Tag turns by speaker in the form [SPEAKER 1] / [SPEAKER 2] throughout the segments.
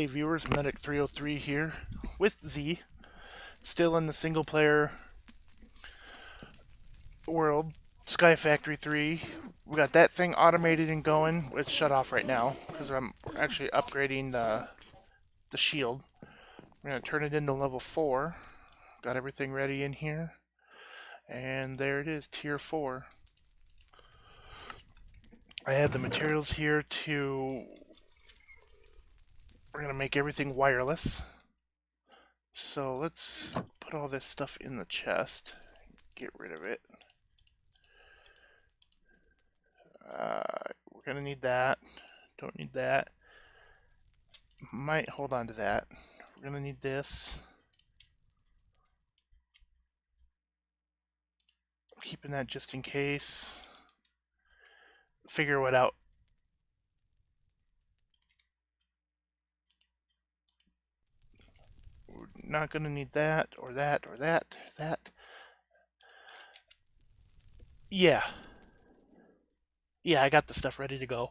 [SPEAKER 1] Hey viewers, Medic303 here with Z, still in the single player world, SkyFactory 3. We got that thing automated and going. It's shut off right now because I'm actually upgrading the shield. We're going to turn it into level 4. Got everything ready in here. And there it is, tier 4. I have the materials here to... We're going to make everything wireless. So let's put all this stuff in the chest. Get rid of it. We're gonna need that. Don't need that. Might hold on to that. We're gonna need this. Keeping that just in case. Figure it out. We're not gonna need that, or that, or that, that. Yeah. Yeah, I got the stuff ready to go.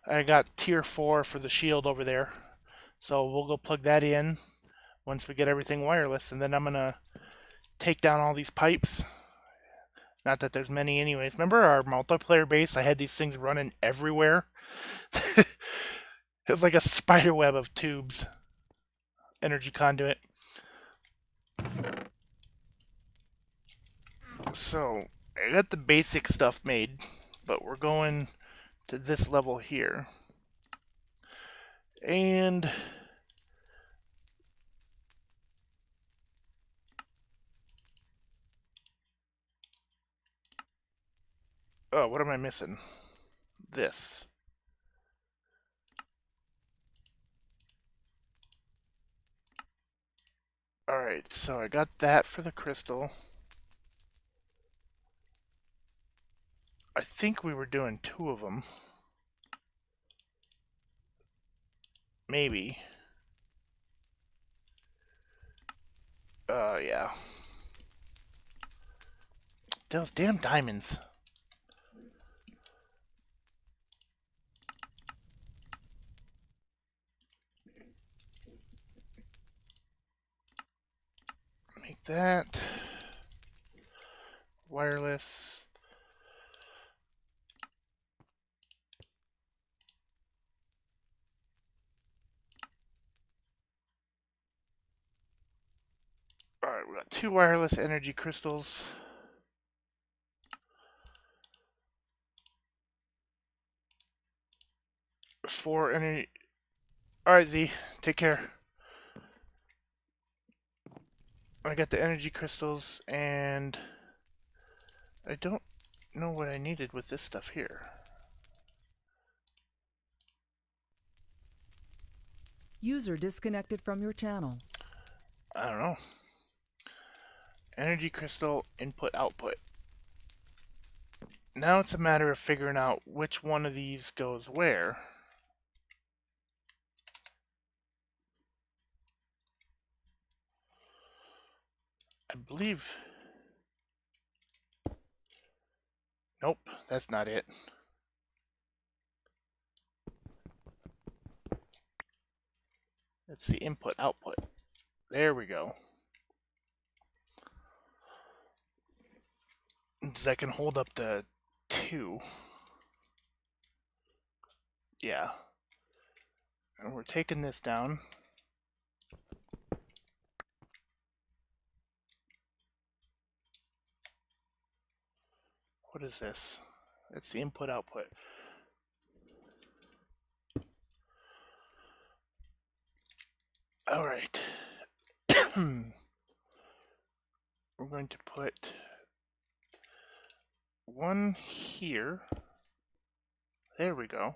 [SPEAKER 1] I got tier 4 for the shield over there. So we'll go plug that in once we get everything wireless, and then I'm gonna take down all these pipes. Not that there's many anyways. Remember our multiplayer base? I had these things running everywhere. It was like a spider web of tubes. Energy conduit. So, I got the basic stuff made, but we're going to this level here. And... oh, what am I missing? This. Alright, so I got that for the crystal. I think we were doing 2 of them. Maybe. Yeah. Those damn diamonds. Make that. Wireless. Alright, we got 2 wireless energy crystals. Four energy. Alright, Z, take care. I got the energy crystals, and I don't know what I needed with this stuff here.
[SPEAKER 2] User disconnected from your channel.
[SPEAKER 1] I don't know. Energy crystal, input, output. Now it's a matter of figuring out which one of these goes where. I believe... nope, that's not it. It's the input, output. There we go. So that can hold up to 2. Yeah. And we're taking this down. What is this? It's the input output. Alright. We're going to put 1 here. There we go.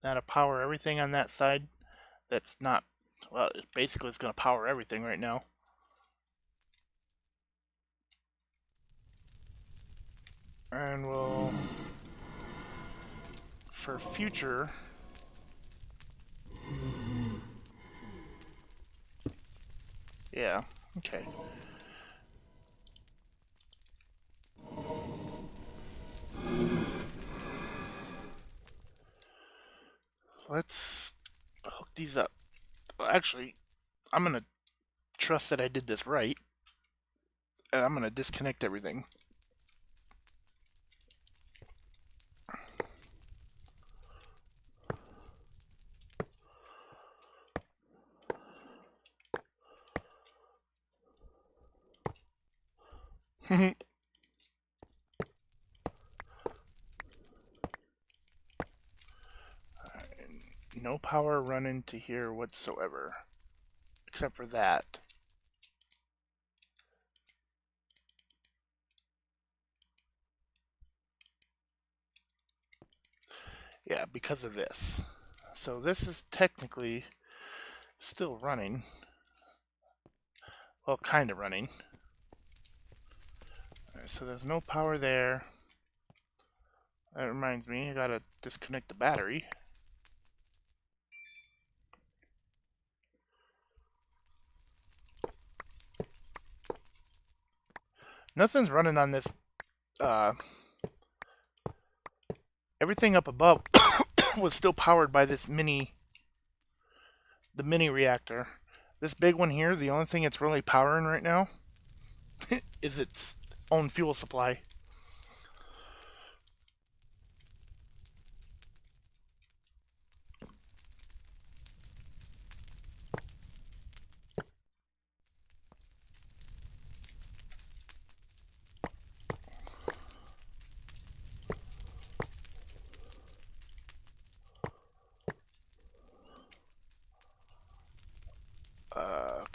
[SPEAKER 1] That'll power everything on that side. That's not... well, basically it's going to power everything right now. And we'll... for future... yeah, okay. Let's hook these up. actually, I'm going to trust that I did this right. And I'm going to disconnect everything. No power running to here whatsoever. Except for that. Yeah, because of this. So this is technically still running. Well, kind of running. Alright, so there's no power there. That reminds me, I gotta disconnect the battery. Nothing's running on this. Everything up above was still powered by this the mini reactor. This big one here, the only thing it's really powering right now is its own fuel supply.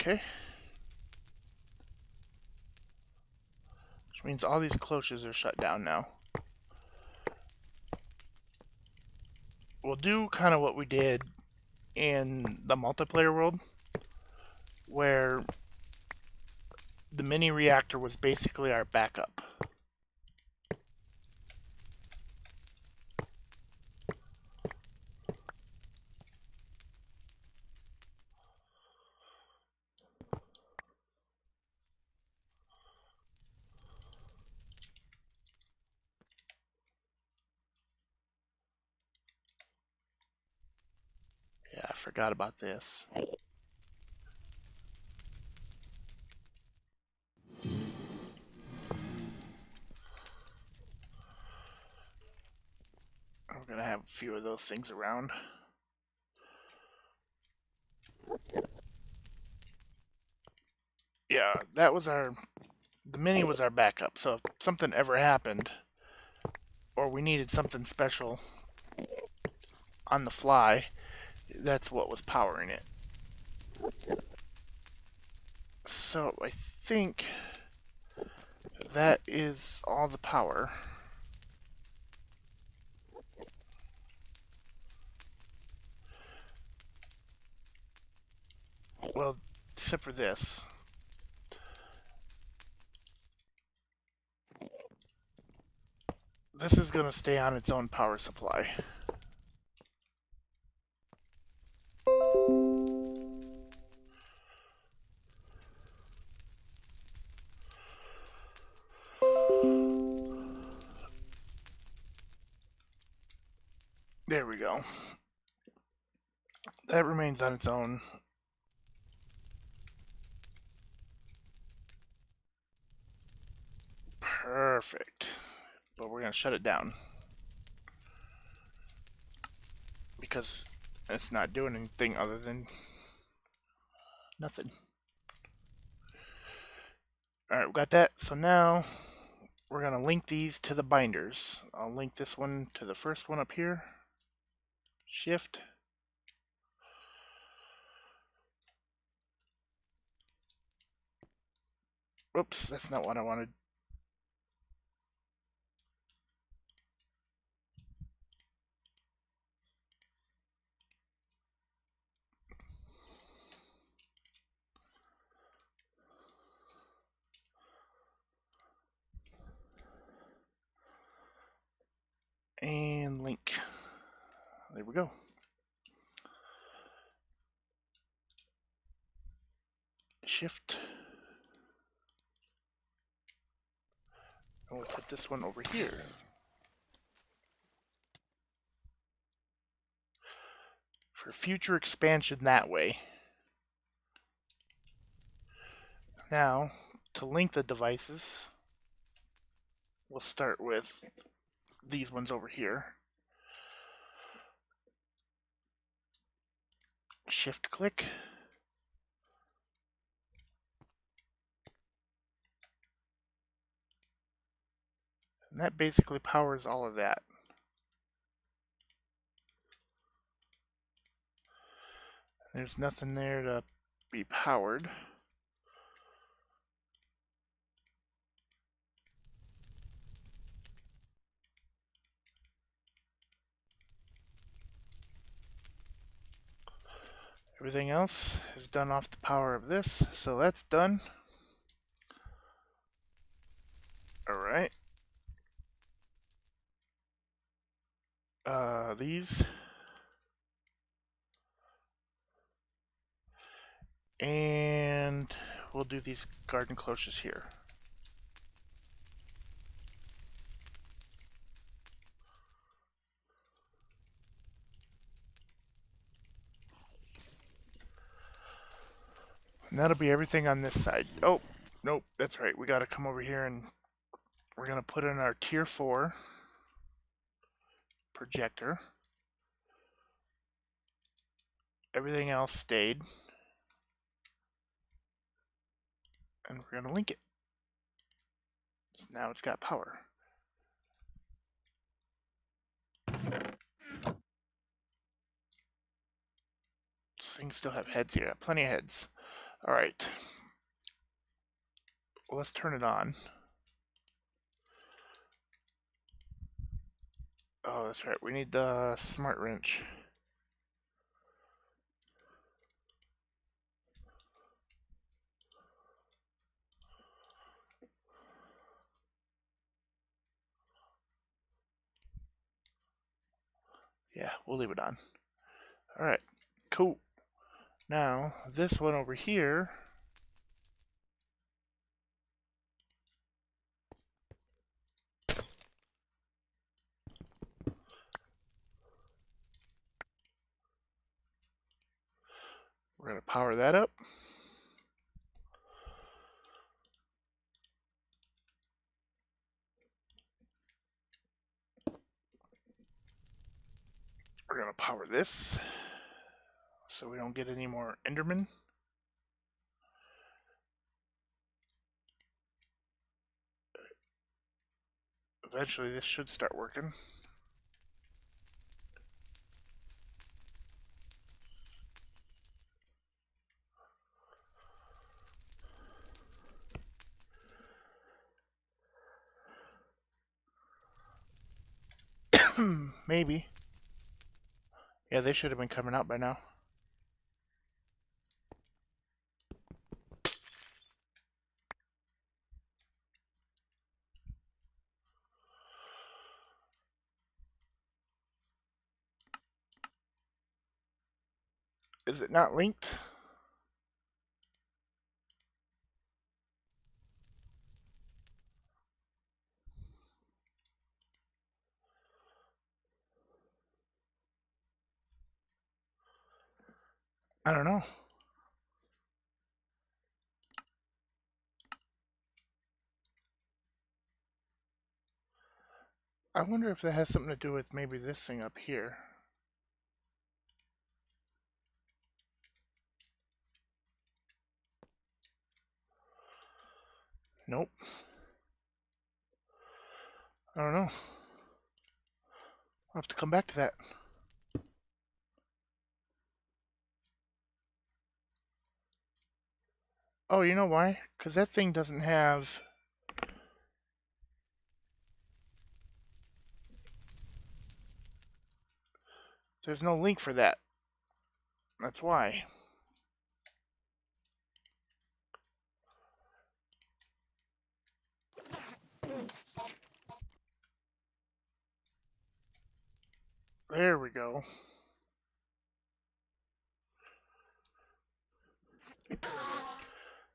[SPEAKER 1] Okay. Which means all these cloches are shut down now. We'll do kind of what we did in the multiplayer world, where the mini reactor was basically our backup. Yeah, I forgot about this. We're gonna have a few of those things around. Yeah, that was the mini was our backup, so if something ever happened, or we needed something special on the fly, that's what was powering it. So I think that is all the power. Well, except for this. This is going to stay on its own power supply. There we go. That remains on its own. Perfect. But we're going to shut it down. Because it's not doing anything other than nothing. Alright, we got that. So now we're going to link these to the binders. I'll link this one to the first one up here. Shift. Oops, that's not what I wanted. And link. There we go. Shift. And we'll put this one over here. For future expansion that way. Now, to link the devices, we'll start with these ones over here. Shift click. And that basically powers all of that. There's nothing there to be powered. Everything else is done off the power of this, so that's done. Alright. These. And we'll do these garden cloches here. And that'll be everything on this side. Oh, nope, that's right. We gotta come over here and we're gonna put in our tier 4 projector. Everything else stayed. And we're gonna link it. So now it's got power. These things still have heads here. Plenty of heads. Alright. Well, let's turn it on. Oh, that's right. We need the smart wrench. Yeah, we'll leave it on. Alright, cool. Now, this one over here, we're going to power that up. We're going to power this so we don't get any more Endermen. Eventually this should start working. Maybe. Yeah, they should have been coming out by now. Is it not linked? I don't know. I wonder if that has something to do with maybe this thing up here. Nope. I don't know. I'll have to come back to that. Oh, you know why? Because that thing doesn't have... There's no link for that. That's why. There we go.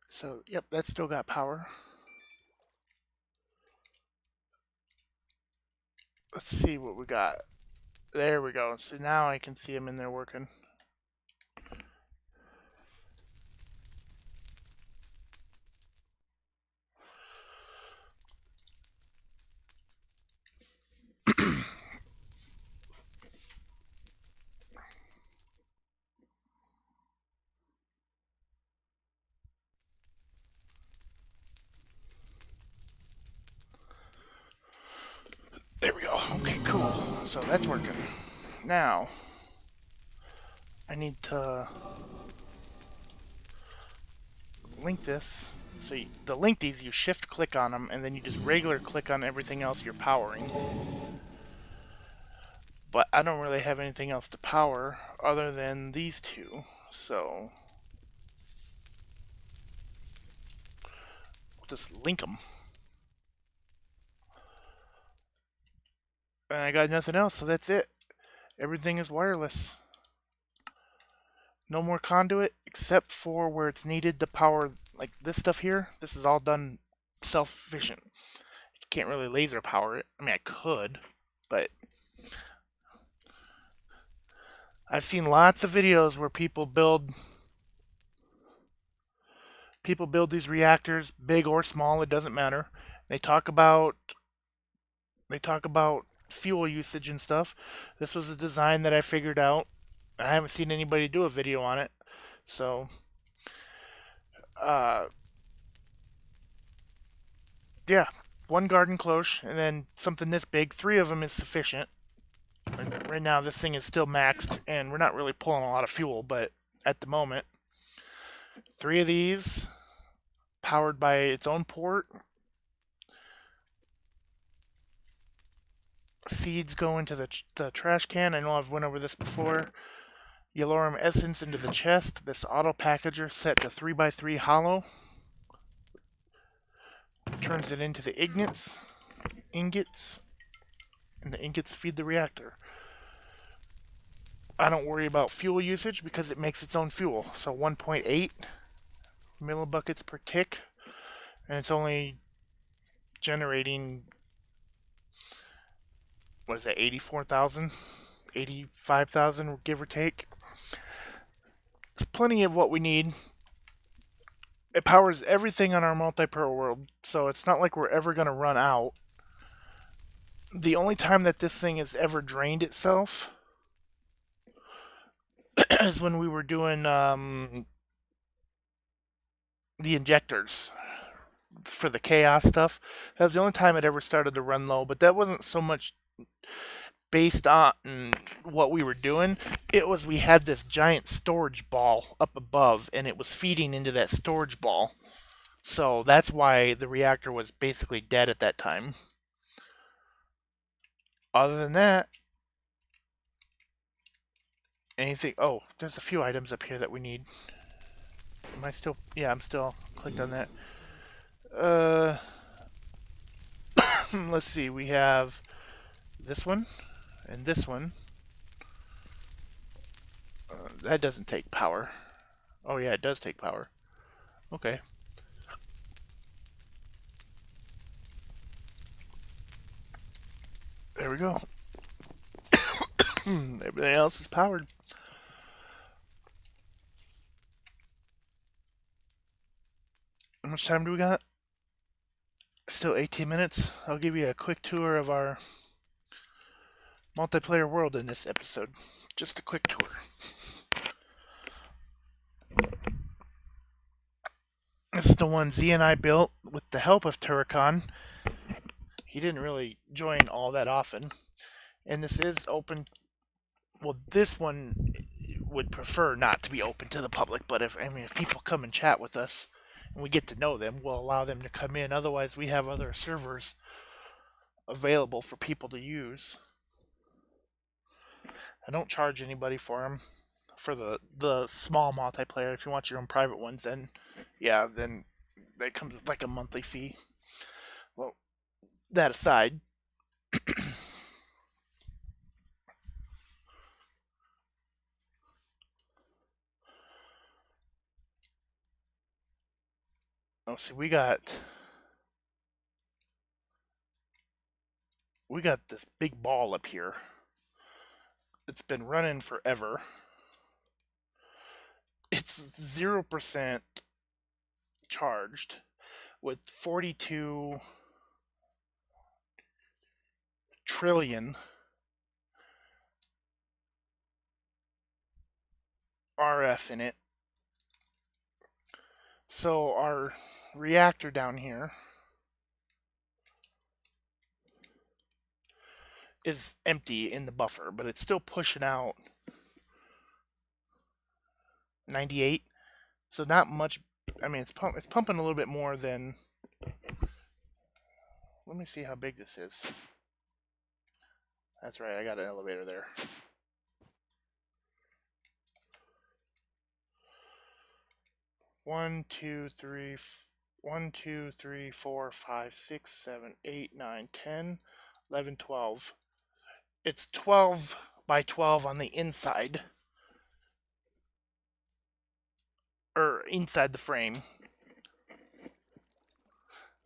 [SPEAKER 1] So, yep, that's still got power. Let's see what we got. There we go. So now I can see them in there working. There we go. Okay, cool. So that's working. Now, I need to link this. So to link these, you shift click on them, and then you just regular click on everything else you're powering. But I don't really have anything else to power other than these two. So we'll just link them. And I got nothing else, so that's it. Everything is wireless. No more conduit, except for where it's needed to power, like this stuff here. This is all done self-sufficient. You can't really laser power it. I mean, I could, but I've seen lots of videos where people build these reactors, big or small, it doesn't matter. They talk about fuel usage and stuff. This was a design that I figured out. I haven't seen anybody do a video on it. So, uh, yeah, one garden cloche and then something this big. 3 of them is sufficient. Right now, this thing is still maxed, and we're not really pulling a lot of fuel, but at the moment, 3 of these powered by its own port. Seeds go into the trash can. I know I've went over this before. Yellorium essence into the chest. This auto packager set to 3x3 hollow. Turns it into the ingots, and the ingots feed the reactor. I don't worry about fuel usage because it makes its own fuel. So 1.8 millibuckets per tick, and it's only generating, what is that, 84,000? 85,000, give or take. It's plenty of what we need. It powers everything on our multiplayer world, so it's not like we're ever going to run out. The only time that this thing has ever drained itself is when we were doing the injectors for the chaos stuff. That was the only time it ever started to run low, but that wasn't so much based on what we were doing. It was we had this giant storage ball up above, and it was feeding into that storage ball. So that's why the reactor was basically dead at that time. Other than that, anything... Oh, there's a few items up here that we need. Am I still... Yeah, I'm still clicked on that. Let's see. We have this one and this one. That doesn't take power. Oh yeah, it does take power. Okay. There we go. Everything else is powered. How much time do we got? Still 18 minutes. I'll give you a quick tour of our multiplayer world in this episode. Just a quick tour. This is the one Z and I built with the help of Turrican. He didn't really join all that often. And this is open. Well, this one would prefer not to be open to the public, but if people come and chat with us and we get to know them, we'll allow them to come in. Otherwise, we have other servers available for people to use. I don't charge anybody for them. For the small multiplayer, if you want your own private ones, then yeah, then that comes with like a monthly fee. Well, that aside, oh, see, we got this big ball up here. It's been running forever. It's 0% charged with 42 trillion RF in it. So our reactor down here is empty in the buffer, but it's still pushing out 98. So not much. I mean, it's pumping a little bit more than. Let me see how big this is. That's right, I got an elevator there. One, two, three, 4, 5, 6, 7, 8, 9, 10, 11, 12. It's 12 by 12 on the inside. Or inside the frame.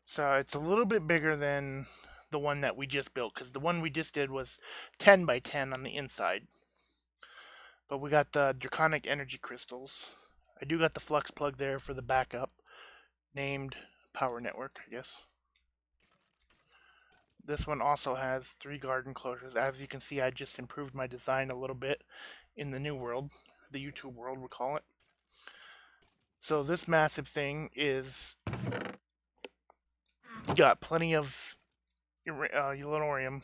[SPEAKER 1] So it's a little bit bigger than the one that we just built, because the one we just did was 10 by 10 on the inside. But we got the Draconic Energy Crystals. I do got the flux plug there for the backup, named Power Network, I guess. This one also has 3 garden closures. As you can see, I just improved my design a little bit in the new world, the YouTube world we call it. So this massive thing is got plenty of uranium.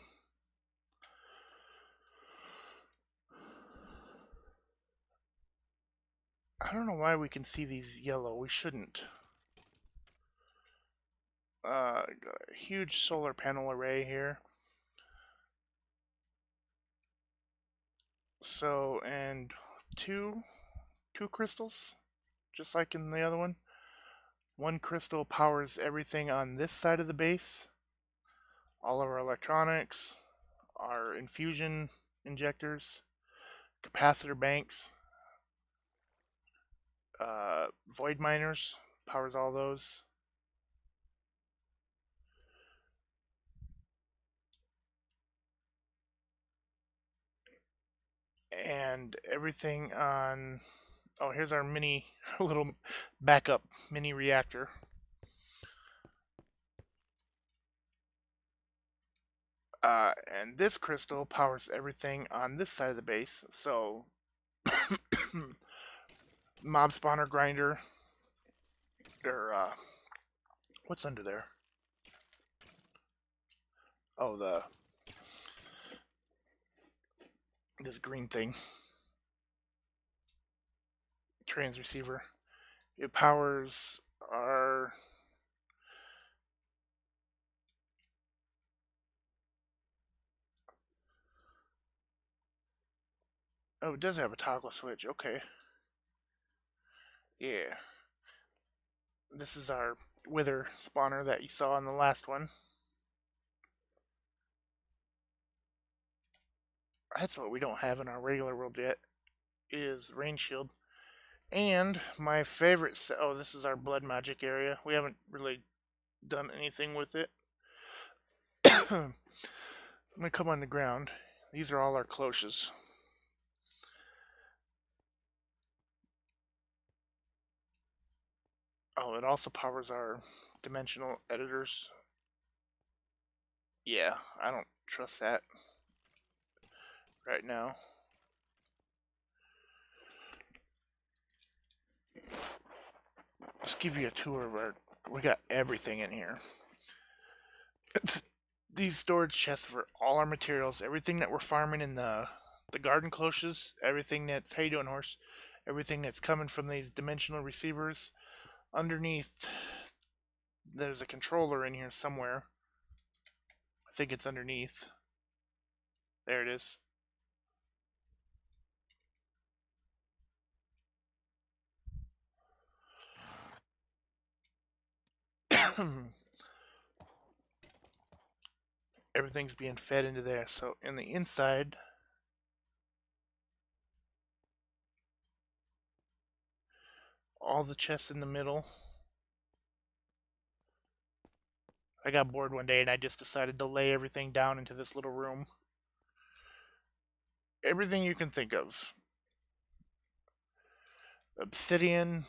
[SPEAKER 1] I don't know why we can see these yellow. We shouldn't. Got a huge solar panel array here. So, and two crystals, just like in the other one. One crystal powers everything on this side of the base. All of our electronics, our infusion injectors, capacitor banks, void miners, powers all those. And everything on, oh, here's our mini, little backup mini reactor. And this crystal powers everything on this side of the base. So, mob spawner grinder, or what's under there? Oh, this green thing, trans receiver. It powers our oh, it does have a toggle switch. Okay. Yeah. This is our wither spawner that you saw in the last one. That's what we don't have in our regular world yet, is rain shield. And my favorite, oh, this is our blood magic area. We haven't really done anything with it. I'm gonna come on the ground. These are all our cloches. Oh, it also powers our dimensional editors. Yeah, I don't trust that right now. Let's give you a tour of our. We got everything in here. These storage chests for all our materials, everything that we're farming in the garden cloches, everything that's, how you doing, horse? Everything that's coming from these dimensional receivers. Underneath, there's a controller in here somewhere. I think it's underneath. There it is. Everything's being fed into there. So in the inside, all the chests in the middle. I got bored one day and I just decided to lay everything down into this little room. Everything you can think of. Obsidian,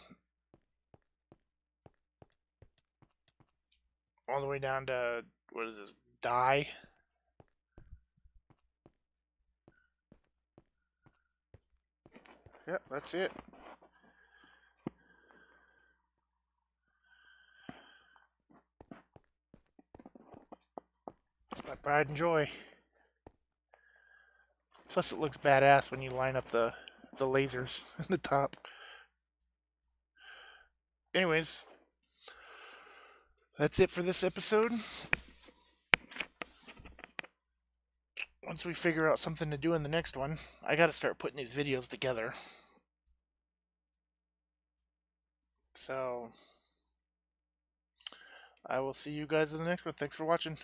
[SPEAKER 1] all the way down to, what is this, dye. Yep, that's it. It's my pride and joy. Plus, it looks badass when you line up the lasers in the top. Anyways, that's it for this episode. Once we figure out something to do in the next one, I gotta start putting these videos together. So, I will see you guys in the next one. Thanks for watching.